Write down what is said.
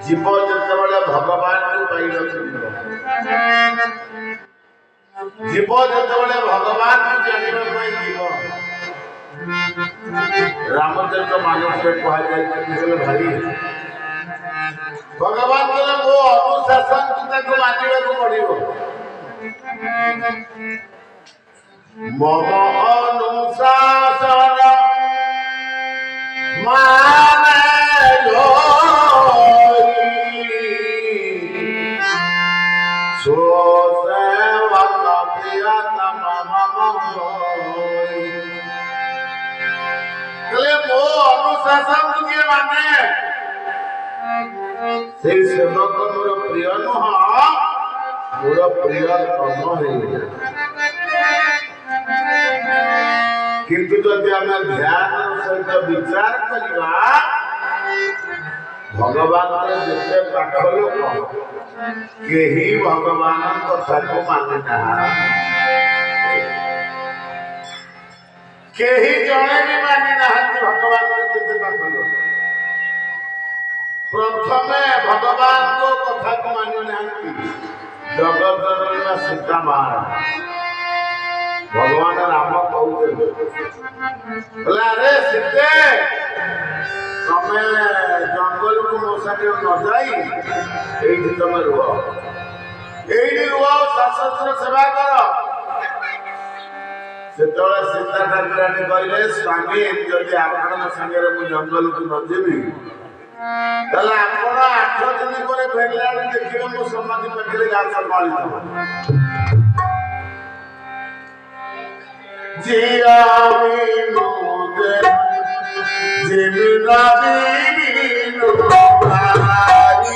जीव जिते भगवान को पाई जीव जिते भगवान को जानवा जीव रामचंद्र मानस कह भाई भगवान कहले मो अनुशासन को मानवा को पड़ो मम अनुशासन माने लो सो सेवक प्रियतम मम कहले मो अनुशासन के माने से सेवक मोर प्रिय नुह मोर प्रियतम है किंतु जदि आम ध्यान सहित विचार करवा भगवान जिते पाठ लोक कहीं भगवान कथा को माने ना कहीं जड़े भी माने ना भगवान जिते पाठ लोक प्रथमे भगवान को कथा को माने ना जगत जननी सीता महाराज भगवान राम कहते अरे सीते तमें जंगल को मो साथे न जाई एठी तमे रुह एठी रुह सशस्त्र सेवा कर सेतोले सीता ठाकुरानी कहले स्वामी जदि आपण संगे मु जंगल को न जेबी तले आपण 8 दिन करे फेरलानी देखिबे मो समाधि पठले गाछ माली दबो जिया विनोदे जिमिना बिनु भाई